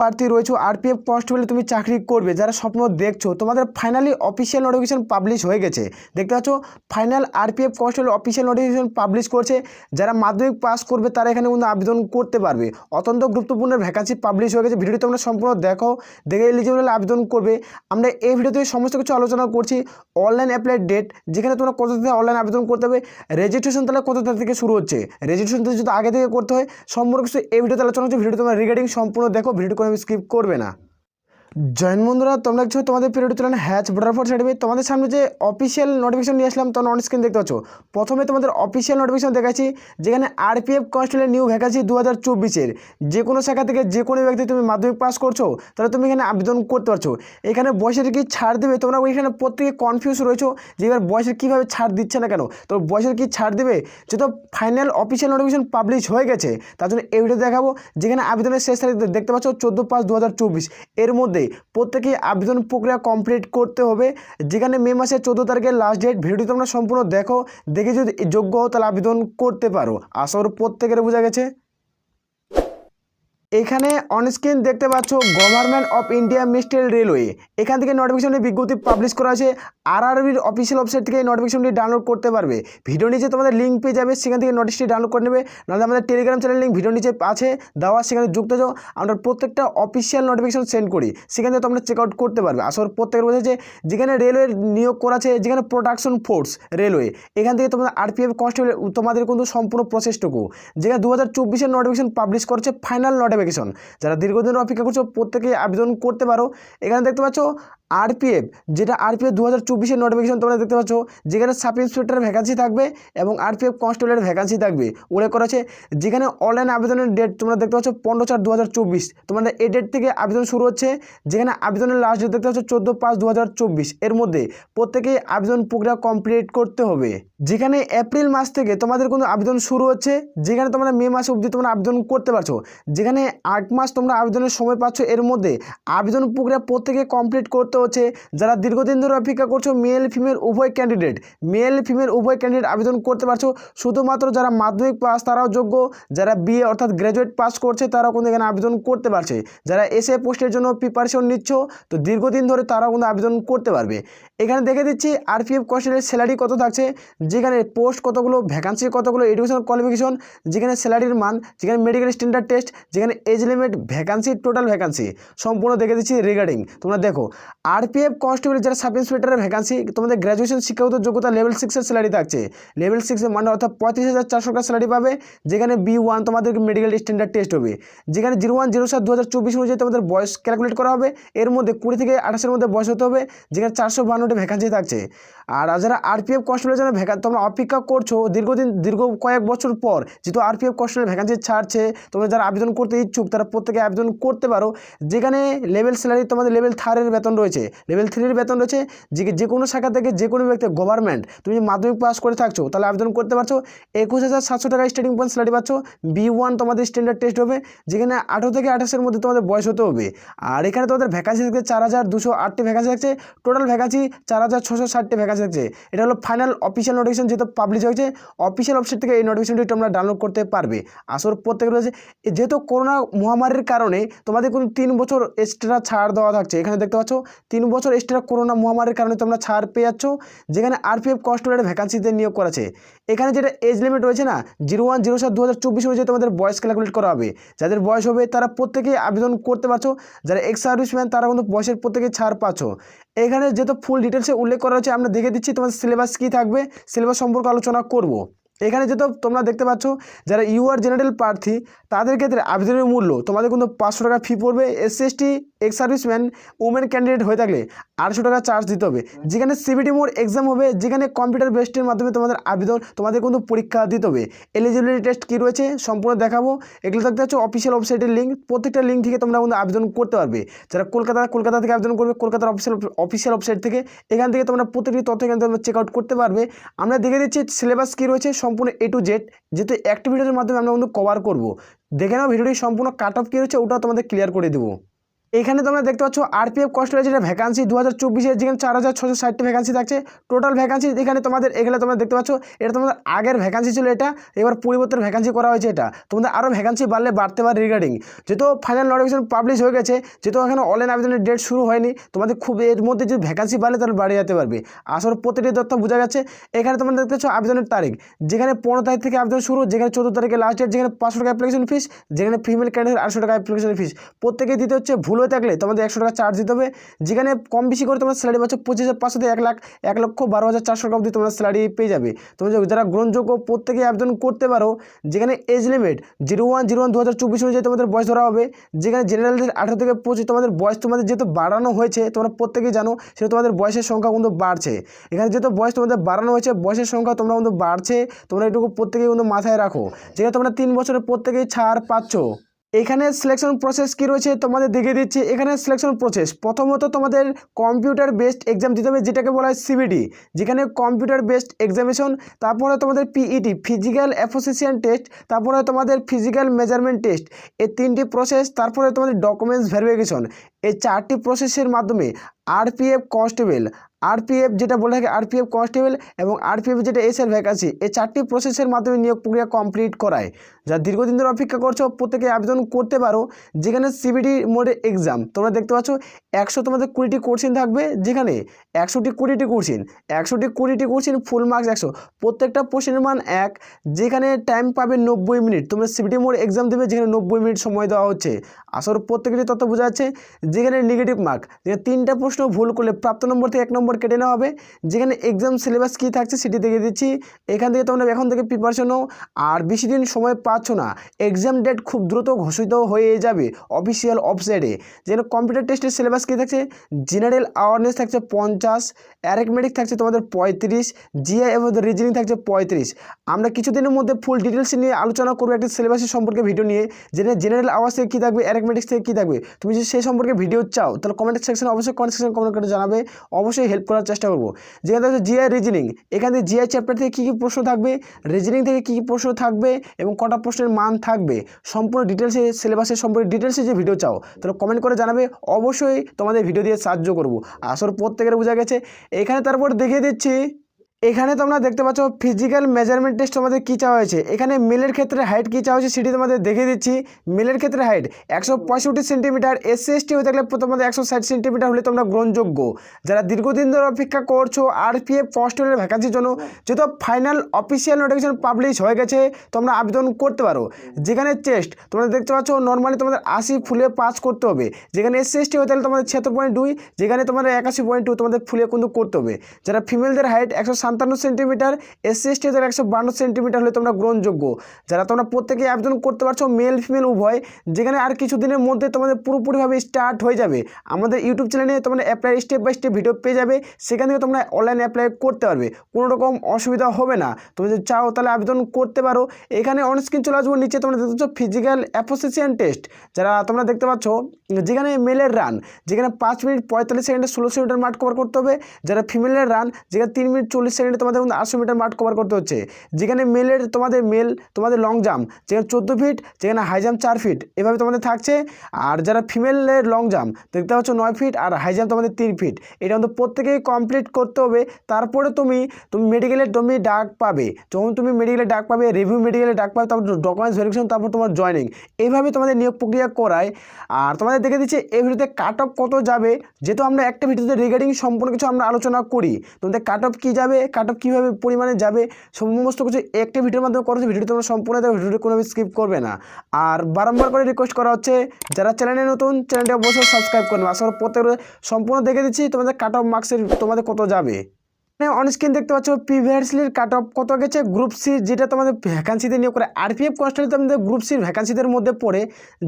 প্রার্থী রয়েছে আরপিএফ কনস্টেবলে তুমি চাকরি করবে, যারা স্বপ্ন দেখছো, তোমাদের ফাইনালি অফিসিয়াল নোটিফিকেশন পাবলিশ হয়ে গেছে। দেখতে পাচ্ছ final RPF constable official notification publish করছে। যারা মাধ্যমিক পাস করবে তারা এখানে কিন্তু আবেদন করতে পারবে। অত্যন্ত গুরুত্বপূর্ণ ভ্যাকান্সি পাবলিশ হয়ে গেছে। ভিডিওটি তোমরা সম্পূর্ণ দেখে এলিজিবল আবেদন করবে। আমরা এই ভিডিওতে সমস্ত কিছু আলোচনা করছি। অনলাইন অ্যাপ্লাই ডেট, যেখানে তোমরা কত থেকে অনলাইন আবেদন করতে হবে, রেজিস্ট্রেশন তাহলে কত তারিখ থেকে শুরু হচ্ছে, রেজিস্ট্রেশন যদি আগে থেকে করতে হয়, সম্পূর্ণ কিছু এই ভিডিওতে আলোচনা হচ্ছে। ভিডিও তোমরা রিগার্ডিং সম্পূর্ণ দেখো, ভিডিও কোনো স্কিপ করবে না। জয়েন বন্ধুরা, তোমরা দেখছো তোমাদের পিরিয়ড চ্যানেল হ্যাচ বর্ডার ফোর্স একাডেমি। তোমাদের সামনে যে অফিসিয়াল নোটিফিকেশন নিয়ে আসলাম, তোমরা অন স্ক্রিন দেখতে পাচ্ছ। প্রথমে তোমাদের অফিসিয়াল নোটিফিকেশন দেখাচ্ছি, যেখানে আরপিএফ কনস্টেবলের নিউ ভ্যাকান্সি 2024-এর যে কোনো শাখা থেকে যে কোনো ব্যক্তি তুমি মাধ্যমিক পাস করছো তাহলে তুমি এখানে আবেদন করতে পারছো। এখানে বয়সের কি ছাড় দেবে, তোমরা ওইখানে প্রত্যেকে কনফিউজ রয়েছো যে এবার বয়সের কীভাবে ছাড় দিচ্ছে না কেন, তো বয়সের কি ছাড় দেবে, যেহেতু ফাইনাল অফিসিয়াল নোটিফিকেশন পাবলিশ হয়ে গেছে তার জন্য এই ভিডিও দেখাবো। যেখানে আবেদনের শেষ তারিখ দেখতে পাচ্ছ 14/5/2024, এর মধ্যে প্রত্যেকে আবেদন প্রক্রিয়া কমপ্লিট করতে হবে। যেখানে মে মাসের 14 তারিখের লাস্ট ডেট। ভিডিওটি তোমরা সম্পূর্ণ দেখে যদি যোগ্য হও তাহলে আবেদন করতে পারো। আশা করি প্রত্যেকের বোঝা গেছে। এখানে অনস্ক্রিন দেখতে পাচ্ছ গভর্নমেন্ট অফ ইন্ডিয়া মিস্টেল রেলওয়ে, এখান থেকে নোটিফিকেশনের বিজ্ঞপ্তি পাবলিশ করা আছে। আরআরবির অফিসিয়াল ওয়েবসাইট থেকে এই নোটিফিকেশনটি ডাউনলোড করতে পারবে। ভিডিও নিচে তোমাদের লিঙ্ক পেয়ে যাবে, সেখান থেকে নোটিশটি ডাউনলোড করে নেবে। নাহলে আমাদের টেলিগ্রাম চ্যানেল লিঙ্ক ভিডিও নিচে আছে দেওয়া, সেখানে যুক্ত যাও। আমরা প্রত্যেকটা অফিসিয়াল নোটিফিকেশন সেন্ড করি, সেখান থেকে তোমরা চেক আউট করতে পারবে। আসলে প্রত্যেকের বোঝাচ্ছে যেখানে রেলওয়ের নিয়োগ করা আছে, যেখানে প্রোডাকশন ফোর্স রেলওয়ে, এখান থেকে তোমরা আরপিএফ কনস্টেবল তোমাদের কিন্তু সম্পূর্ণ প্রসেসটুকু, যেখানে 2024-এর নোটিফিকেশন পাবলিশ করছে ফাইনাল নোটিফিকেশন। যারা দীর্ঘদিন অপেক্ষা করছো প্রত্যেকেই আবেদন করতে পারো। এখানে দেখতে পাচ্ছ আরপিএফ, যেটা আরপিএফ 2024-এর নোটিফিকেশন তোমরা দেখতে পাচ্ছ, যেখানে সাব ইন্সপেক্টরের ভ্যাকান্সি থাকবে এবং আরপিএফ কনস্টেবলের ভ্যাকান্সি থাকবে উল্লেখ করা আছে। যেখানে অনলাইন আবেদনের ডেট তোমরা দেখতে পাচ্ছ 15/4/2024, তোমাদের এই ডেট থেকে আবেদন শুরু হচ্ছে। যেখানে আবেদনের লাস্ট ডেট দেখতে পাচ্ছ 14/5/2024, এর মধ্যে প্রত্যেকেই আবেদন প্রক্রিয়া কমপ্লিট করতে হবে। যেখানে এপ্রিল মাস থেকে তোমাদের কিন্তু আবেদন শুরু হচ্ছে, যেখানে তোমরা মে মাসে অবধি তোমরা আবেদন করতে পারছো। যেখানে 8 মাস তোমরা আবেদনের সময় পাচ্ছ, এর মধ্যে আবেদন প্রক্রিয়া প্রত্যেকে কমপ্লিট করতে হচ্ছে। যারা দীর্ঘদিন ধরে অপেক্ষা করছো, মেল ফিমেল উভয় ক্যান্ডিডেট আবেদন করতে পারছো। শুধুমাত্র যারা মাধ্যমিক পাস তারাও যোগ্য, যারা বিএ অর্থাৎ গ্র্যাজুয়েট পাস করছে তারাও কিন্তু এখানে আবেদন করতে পারছে। যারা এসএ পোস্টের জন্য প্রিপারেশন নিচ্ছ তো দীর্ঘদিন ধরে তারাও কিন্তু আবেদন করতে পারবে। এখানে দেখে দিচ্ছি আরপিএফ কনস্টেবলের স্যালারি কত থাকছে, যেখানে পোস্ট কতগুলো, ভ্যাকান্সি কতগুলো, এডুকেশনাল কোয়ালিফিকেশন, যেখানে স্যালারির মান, যেখানে মেডিকেল স্ট্যান্ডার্ড টেস্ট, যেখানে age limit, vacancy, total vacancy সম্পূর্ণ দেখে দিচ্ছি রিগার্ডিং। তোমরা দেখো আরপিএফ কনস্টেবলের যারা সাব ইন্সপেক্টরের ভ্যাকান্সি, তোমাদের গ্র্যাজুয়েশন শিক্ষাগত যোগ্যতা লেভেল 6-এর স্যালারি থাকছে। লেভেল 6-এর মানে অর্থাৎ 35,400 টাকা স্যালারি পাবে। যেখানে B1 তোমাদের মেডিকেল স্ট্যান্ডার্ড টেস্ট হবে। যেখানে 01/07/2024 অনুযায়ী তোমাদের বয়স ক্যালকুলেট করা হবে। এর মধ্যে 20 থেকে 28-এর মধ্যে বয়স হতে হবে। যেখানে 452টি ভ্যাকান্সি থাকছে। আর যারা আরপিএফ কনস্টেবলের জন্য তোমরা অপেক্ষা করছো দীর্ঘ কয়েক বছর পর, যেহেতু আরপিএফ কনস্টেবলের ভ্যাকান্সি ছাড়ছে, তোমরা যারা আবেদন করতে ইচ্ছুক তারা প্রত্যেকে আবেদন করতে পারো। যেখানে লেভেল স্যালারি তোমাদের লেভেল 3-এর বেতন রয়েছে, লেভেল 3-এর বেতন রয়েছে। যে কোনো শাখা থেকে যে কোনো ব্যক্তি গভর্নমেন্ট তুমি মাধ্যমিক পাস করে থাকছো তাহলে আবেদন করতে পারছো। 21,700 টাকা স্টার্টিং পয়েন্ট স্যালারি পাচ্ছ। B1 তোমাদের স্ট্যান্ডার্ড টেস্ট হবে। যেখানে 18 থেকে 28-এর মধ্যে তোমাদের বয়স হতে হবে। আর এখানে তোমাদের ভ্যাকান্সি থাকছে 4,208টি ভ্যাকান্সি থাকছে। টোটাল ভ্যাকান্সি 4,660টি ভ্যাকান্সি থাকছে। এটা হলো ফাইনাল অফিসিয়াল নোটিফিকেশন, যেহেতু পাবলিশ হয়েছে অফিসিয়াল ওয়েবসাইট থেকে এই নোটিফিকেশনটি তোমরা ডাউনলোড করতে পারবে। আসলে প্রত্যেকের রয়েছে, যেহেতু করোনা মহামারীর কারণে তোমাদের কিন্তু 3 বছর এক্সট্রা ছাড় দেওয়া থাকছে। এখানে দেখতে পাচ্ছ 3 বছর এক্সট্রা করোনা মহামারীর কারণে তোমরা ছাড় পেয়ে যাচ্ছ। যেখানে আরপিএফ কনস্টেবলের ভ্যাকান্সিতে নিয়োগ করেছে। এখানে যেটা এজ লিমিট রয়েছে না, 01/07/2024 অনুযায়ী তোমাদের বয়স ক্যালকুলেট করা হবে। যাদের বয়স হবে তারা প্রত্যেকেই আবেদন করতে পারছো। যারা এক্স সার্ভিসম্যান তারা কিন্তু বয়সের প্রত্যেকেই ছাড় পাচ্ছ। এখানে যেহেতু ফুল ডিটেলসে উল্লেখ করা হয়েছে, আমরা দেখে দিচ্ছি তোমাদের সিলেবাস কী থাকবে, সিলেবাস সম্পর্কে আলোচনা করব। এখানে যেহেতু তোমরা দেখতে পাচ্ছ যারা ইউআর জেনারেল প্রার্থী তাদের ক্ষেত্রে আবেদনের মূল্য তোমাদের কিন্তু 500 টাকা ফি পড়বে। SC ST ex serviceman women candidate হয়ে থাকলে 800 টাকা চার্জ দিতে হবে। যেখানে সিবিটি মোড এক্সাম হবে, যেখানে কম্পিউটার বেসডের মাধ্যমে তোমাদের কিন্তু পরীক্ষা দিতে হবে। এলিজিবিলিটি টেস্ট কী রয়েছে সম্পূর্ণ দেখাবো। এগুলো দেখতে পাচ্ছ অফিসিয়াল ওয়েবসাইটের লিঙ্ক, প্রত্যেকটা লিঙ্ক থেকে তোমরা কিন্তু আবেদন করতে পারবে। যারা কলকাতা থেকে আবেদন করবে কলকাতার অফিসিয়াল ওয়েবসাইট থেকে, এখান থেকে তোমরা প্রত্যেকটি তথ্য এখান থেকে চেক আউট করতে পারবে। আমরা দেখে দিচ্ছি সিলেবাস কী রয়েছে সম্পূর্ণ A to Z, যেহেতু অ্যাক্টিভিটির মাধ্যমে আমরা কিন্তু কভার করব। দেখে নাও ভিডিওটি সম্পূর্ণ কাট অফ কী রয়েছে ওটাও তোমাদের ক্লিয়ার করে দেবো। এখানে তোমরা দেখতে পাচ্ছ আরপিএফ কনস্টেবল যেটা ভ্যাকান্সি 2024-এর যেখানে 4660টি ভ্যাকান্সি থাকছে টোটাল ভ্যাকান্সি। এখানে তোমরা দেখতে পাচ্ছ এটা তোমাদের আগের ভ্যাকান্সি ছিল, এটা এবার পরিবর্তন ভ্যাকান্সি করা হয়েছে। এটা তোমাদের আরও ভ্যাকান্সি বাড়লে বাড়তে পারে রিগার্ডিং, যেহেতু ফাইনাল নোটিফিকেশন পাবলিশ হয়ে গেছে, যেহেতু এখানে অনলাইন আবেদনের ডেট শুরু হয়নি, তোমাদের খুব এর মধ্যে যদি ভ্যাকান্সি বাড়লে তাহলে বাড়িয়ে যেতে পারবে। আসলে প্রতিটি তথ্য বোঝা যাচ্ছে। এখানে তোমরা দেখতে পাচ্ছ আবেদনের তারিখ, যেখানে 15 তারিখ থেকে আবেদন শুরু, যেখানে 14 তারিখে লাস্ট ডেট, যেখানে 500 টাকা অ্যাপ্লিকেশন ফিস, যেখানে ফিমেল ক্যান্ডিডেট 800 টাকা অ্যাপ্লিকেশন ফিস প্রত্যেকে দিতে হচ্ছে। ভুল হয়ে থাকলে তোমাদের 100 টাকা চার্জ দিতে হবে। যেখানে কম বেশি করে তোমার স্যালারি পাচ্ছ 25,500 থেকে 1,12,400 টাকা অবধি তোমরা স্যালারি পেয়ে যাবে। তোমরা যারা গ্রহণযোগ্য প্রত্যেকেই আবেদন করতে পারো। যেখানে এজ লিমিট 01/01/2024 অনুযায়ী তোমাদের বয়স ধরা হবে। যেখানে জেনারেলদের 18 থেকে 25 তোমাদের বয়স তোমাদের যেহেতু বাড়ানো হয়েছে, তোমরা প্রত্যেকেই জানো, সেটা তোমাদের বয়সের সংখ্যা কিন্তু বাড়ছে। এখানে যেহেতু বয়স তোমাদের বাড়ানো হয়েছে, বয়সের সংখ্যা তোমরা কিন্তু বাড়ছে, তোমরা এটুকু প্রত্যেকেই কিন্তু মাথায় রাখো। যেখানে তোমরা 3 বছরের প্রত্যেকেই ছাড় পাচ্ছ। এখানে সিলেকশন প্রসেস কী রয়েছে তোমাদের দেখিয়ে দিচ্ছি। এখানে সিলেকশন প্রসেস প্রথমত তোমাদের কম্পিউটার বেসড এক্সাম দিতে হবে, যেটাকে বলা হয় সিবিটি, যেখানে কম্পিউটার বেসড এক্সামিনেশন। তারপরে তোমাদের পিইটি ফিজিক্যাল অ্যাসোসিয়েশন টেস্ট, তারপরে তোমাদের ফিজিক্যাল মেজারমেন্ট টেস্ট, এই 3টি প্রসেস। তারপরে তোমাদের ডকুমেন্টস ভেরিফিকেশন। এই 4টি প্রসেসের মাধ্যমে আরপিএফ কনস্টেবল, আরপিএফ যেটা বলে থাকে আরপিএফ কনস্টেবল এবং আরপিএফ যেটা এসএল ভ্যাকান্সি, এই 4টি প্রসেসের মাধ্যমে নিয়োগ প্রক্রিয়া কমপ্লিট করায়। যারা দীর্ঘদিন ধরে অপেক্ষা করছো প্রত্যেকে আবেদন করতে পারো। যেখানে সিবিটি মোডে এক্সাম তোমরা দেখতে পাচ্ছ 100 তোমাদের 20টি কোশ্চেন থাকবে, যেখানে 100টি 20টি কোশ্চেন, 100টি 20টি কোশ্চেন ফুল মার্কস 100, প্রত্যেকটা প্রশ্নের মান 1। যেখানে টাইম পাবে 90 মিনিট, তোমরা সিবিটি মোড এক্সাম দেবে, যেখানে 90 মিনিট সময় দেওয়া হচ্ছে। আসলে প্রত্যেকটি তথ্য বোঝা যাচ্ছে। যেখানে নেগেটিভ মার্ক, যেখানে 3টা প্রশ্ন ভুল করলে প্রাপ্ত নম্বর থেকে 1 নম্বর কেটে নেওয়া হবে। যেখানে এক্সাম সিলেবাস কী থাকছে সেটি দেখিয়ে দিচ্ছি। এখান থেকে তোমরা এখন থেকে প্রিপারেশন নাও, আর বেশি দিন সময় পাচ্ছ না। এক্সাম ডেট খুব দ্রুত ঘোষিত হয়ে যাবে অফিসিয়াল ওয়েবসাইটে। যেখানে কম্পিউটার টেস্টের সিলেবাস কী থাকছে, জেনারেল অ্যাওয়ারনেস থাকছে 50, অ্যারিথমেটিক থাকছে তোমাদের 35, জিআই এবং রিজনিং থাকছে 35। আমরা কিছুদিনের মধ্যে ফুল ডিটেলস নিয়ে আলোচনা করবো একটা সিলেবাসের সম্পর্কে ভিডিও নিয়ে, যেটা জেনারেল আওয়ার্স থেকে কী থাকবে, অ্যারিথমেটিক্স থেকে কী থাকবে। তুমি যদি সেই সম্পর্কে ভিডিও চাও তাহলে কমেন্ট সেকশনে অবশ্যই কমেন্ট করে জানাবে, অবশ্যই হেল্প করার চেষ্টা করবো। যেখানে থাকছে জিআই রিজনিং, এখান থেকে জিআই চ্যাপ্টার থেকে কী কী প্রশ্ন থাকবে, রিজনিং থেকে কী কী প্রশ্ন থাকবে এবং কটা প্রশ্নের মান থাকবে, সম্পূর্ণ ডিটেলসে সিলেবাসের সম্পর্কে ডিটেলসে যে ভিডিও চাও তাহলে কমেন্ট করে জানাবে, অবশ্যই তোমাদের ভিডিও দিয়ে সাহায্য করবো। আসলে প্রত্যেকের বোঝা গেছে। এখানে তারপর দেখিয়ে দিচ্ছি। এখানে তোমরা দেখতে পাচ্ছ ফিজিক্যাল মেজারমেন্ট টেস্ট তোমাদের কী চাওয়া হয়েছে। এখানে মেলের ক্ষেত্রে হাইট কী চাওয়া হয়েছে সেটি তোমাদের দেখিয়ে দিচ্ছি। মেলের ক্ষেত্রে হাইট 165 সেন্টিমিটার, এসসি এসটি হয়ে থাকলে তোমাদের 160 সেন্টিমিটার হলে তোমরা গ্রহণযোগ্য। যারা দীর্ঘদিন ধরে অপেক্ষা করছো আরপিএফ কনস্টেবলের ভ্যাকান্সির জন্য, যেহেতু ফাইনাল অফিসিয়াল নোটিফিকেশন পাবলিশ হয়ে গেছে, তোমরা আবেদন করতে পারো। যেখানে চেস্ট তোমরা দেখতে পাচ্ছ নর্মালি তোমাদের 80 ফুলে পাস করতে হবে। যেখানে এসসি এসটি হয়ে থাকলে তোমাদের 76.2, যেখানে তোমাদের 81.2 তোমাদের ফুলে কিন্তু করতে হবে। যারা ফিমেলদের height 157 centimeter, SC ST 152 centimeter হলে তোমরা গ্রহণযোগ্য। যারা তোমরা প্রত্যেকেই আবেদন করতে পারছো, মেল ফিমেল উভয়। যেখানে আর কিছুদিনের মধ্যে তোমাদের পুরোপুরিভাবে স্টার্ট হয়ে যাবে। আমাদের ইউটিউব চ্যানেলে তোমরা apply step by step video পেয়ে যাবে, সেখান থেকে তোমরা অনলাইনে অ্যাপ্লাই করতে পারবে, কোনো রকম অসুবিধা হবে না। তুমি যদি চাও তাহলে আবেদন করতে পারো। এখানে অন স্ক্রিন চলে আসবো, নিচে তোমরা দেখতে পাচ্ছ ফিজিক্যাল অ্যাসোসিয়েশন টেস্ট, যারা তোমরা দেখতে পাচ্ছ। যেখানে মেলের রান, যেখানে 5 মিনিট 45 সেকেন্ডে 1600 মিটার মাঠ কভার করতে হবে। যারা ফিমেলের রান, যেখানে 3 মিনিট 40 সেকেন্ডে তোমাদের 800 মিটার মাঠ কভার করতে হচ্ছে। যেখানে মেলের তোমাদের লং জাম্প, যেখানে 14 ফিট, যেখানে হাই জাম্প 4 ফিট, এভাবে তোমাদের থাকছে। আর যারা ফিমেলের লং জাম্প দেখতে পাচ্ছ 9 ফিট, আর হাই জাম্প তোমাদের 3 ফিট। এটা কিন্তু প্রত্যেকেই কমপ্লিট করতে হবে। তারপরে তুমি মেডিকেলে ডাক পাবে। যখন তুমি মেডিকেলে ডাক পাবে, রিভিউ মেডিকেলে ডাক পাবে, তারপর ডকুমেন্টস ভেরিফিকেশন, তারপর তোমার জয়নিং, এইভাবে তোমাদের নিয়োগ প্রক্রিয়া করায়। আর তোমাদের দেখে দিচ্ছে এই ভিডিওতে কাট অফ কত যাবে। যেহেতু আমরা একটা ভিডিওতে রিগার্ডিং সম্পূর্ণ কিছু আমরা আলোচনা করি, তোমাদের কাট অফ কী যাবে, কাট অফ কীভাবে পরিমাণে যাবে, সমস্ত কিছু একটা ভিডিওর মাধ্যমে করছে। ভিডিওটি তোমরা সম্পূর্ণ দেখো, ভিডিওটি কোনোভাবে স্কিপ করবে না। আর বারংবার করে রিকোয়েস্ট করা হচ্ছে, যারা চ্যানেলে নতুন, চ্যানেলটি অবশ্যই সাবস্ক্রাইব করবে। আসলে প্রত্যেক সম্পূর্ণ দেখে দিচ্ছি তোমাদের কাট অফ মার্কসের তোমাদের কত যাবে। অন স্ক্রিন দেখতে পাচ্ছ প্রিভিয়াসলির কাট অফ কত গেছে। গ্রুপ সি, যেটা তোমাদের ভ্যাকান্সিতে নিয়োগ করে আরপিএফ কনস্টেবল, তোমাদের গ্রুপ সির ভ্যাকান্সিদের মধ্যে পড়ে।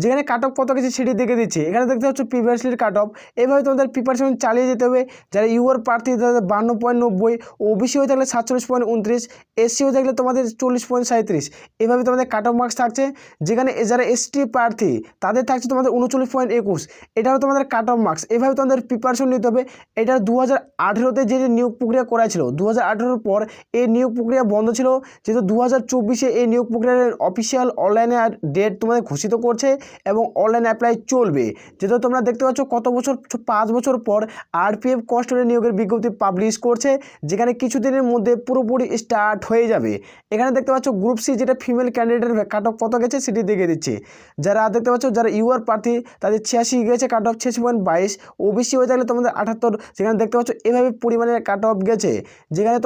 যেখানে কাট অফ কত গেছে সেটি দেখে দিচ্ছে। এখানে দেখতে পাচ্ছ প্রিভিয়াসলির কাট অফ। এভাবে তোমাদের প্রিপারেশন চালিয়ে যেতে হবে। যারা ইউআর প্রার্থী তাদের 52.90, ওবিসি হয়ে থাকলে 47.29, এসসি হয়ে থাকলে তোমাদের 40.37, এভাবে তোমাদের কাট অফ মার্কস থাকছে। যেখানে যারা এসটি প্রার্থী তাদের থাকছে তোমাদের 39.21, এটাও তোমাদের কাট অফ মার্কস। এভাবে তোমাদের প্রিপারেশন নিতে হবে। এটা 2018-তে যে নিয়োগ প্রক্রিয়া করা করা ছিল। 2018 পর এই নিয়োগ প্রক্রিয়া বন্ধ ছিল, যেহেতু 2024 এই নিয়োগ প্রক্রিয়ার অফিসিয়াল অনলাইনে ডেট তোমাদের ঘোষিত করছে এবং অনলাইন অ্যাপ্লাই চলবে। যেহেতু তোমরা দেখতে পাচ্ছ কত বছর 5 বছর পর আরপিএফ কনস্টেবল নিয়োগের বিজ্ঞপ্তি পাবলিশ করছে, যেখানে কিছুদিনের মধ্যে পুরোপুরি স্টার্ট হয়ে যাবে। এখানে দেখতে পাচ্ছ গ্রুপ সি যেটা ফিমেল ক্যান্ডিডেটের কাট অফ কত গেছে সেটি দেখিয়ে দিচ্ছে। যারা দেখতে পাচ্ছ যারা ইউআর প্রার্থী তাদের 86 গেছে কাট অফ 86.22, ওবিসি হয়ে থাকলে তোমাদের 78, সেখানে দেখতে পাচ্ছ এভাবে পরিমাণের কাট অফ গেছে, যেখানে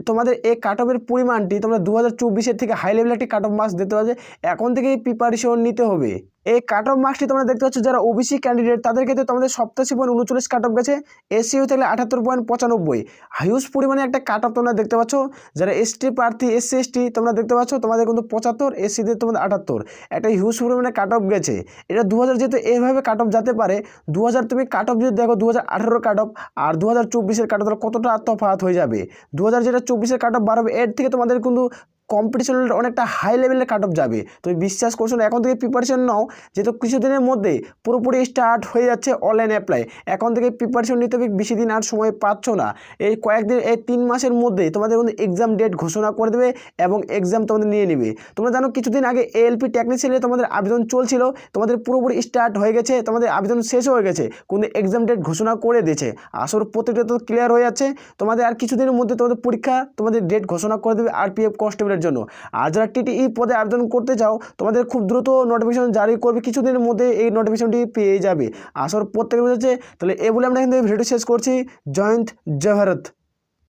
তোমাদের এই কাট অফের পরিমাণটি তোমরা 2024 থেকে হাই লেভেল একটি কাট অফ মার্কস দিতে পারবে। এখন থেকেই প্রিপারেশন নিতে হবে। এই কাট অফ মার্কসটি তোমরা দেখতে পাচ্ছ যারা ওবিসি ক্যান্ডিডেট তাদের ক্ষেত্রে তোমাদের 87.39 কাট অফ গেছে, এসসি হয়ে থাকলে 78.95, হিউজ পরিমাণে একটা কাট অফ তোমরা দেখতে পাচ্ছ। যারা এসটি প্রার্থী এসসি এসটি তোমরা দেখতে পাচ্ছ তোমাদের কিন্তু 75, এসসিদের তোমাদের 78, একটা হিউজ পরিমাণে কাট অফ গেছে। এটা 2000 যেহেতু এভাবে কাট অফ যেতে পারে, 2000 তুমি কাট অফ যদি দেখো 2018 কাট অফ আর 2024 কাট অফ কতটা তফাৎ হয়ে যাবে। 2000 যেটা 24 কাট অফ বাড়াবে, এর থেকে তোমাদের কিন্তু কম্পিটিশন অনেকটা হাই লেভেলের কাট অফ যাবে। তুমি বিশ্বাস করছো না, এখন থেকে প্রিপারেশন নাও, যেহেতু কিছুদিনের মধ্যে পুরোপুরি স্টার্ট হয়ে যাচ্ছে অনলাইন অ্যাপ্লাই। এখন থেকে প্রিপারেশন নিতে হবে, বেশি দিন আর সময় পাচ্ছ না। এই কয়েকদিন, এই 3 মাসের মধ্যে তোমাদের কিন্তু এক্সাম ডেট ঘোষণা করে দেবে এবং এক্সাম তোমাদের নিয়ে নেবে। তোমরা জানো কিছুদিন আগে এএলপি টেকনিশিয়ানে তোমাদের আবেদন চলছিল, তোমাদের পুরোপুরি স্টার্ট হয়ে গেছে, তোমাদের আবেদন শেষ হয়ে গেছে, কিন্তু এক্সাম ডেট ঘোষণা করে দিয়েছে। আসলে প্রত্যেকটা তো ক্লিয়ার হয়ে যাচ্ছে, তোমাদের আর কিছুদিনের মধ্যে তোমাদের পরীক্ষা, তোমাদের ডেট ঘোষণা করে দেবে আরপিএফ কনস্টেবলের জন্য। আর যারা টিটিই পদে আবেদন করতে চাও তোমাদের খুব দ্রুত নোটিফিকেশন জারি করবে, কিছুদিনের মধ্যে এই নোটিফিকেশনটি পেয়ে যাবে। আসলে প্রত্যেকের হচ্ছে। তাহলে এই বলে আমরা এখান থেকে ভিডিওটি শেষ করছি। জয় হিন্দ, জয় ভারত।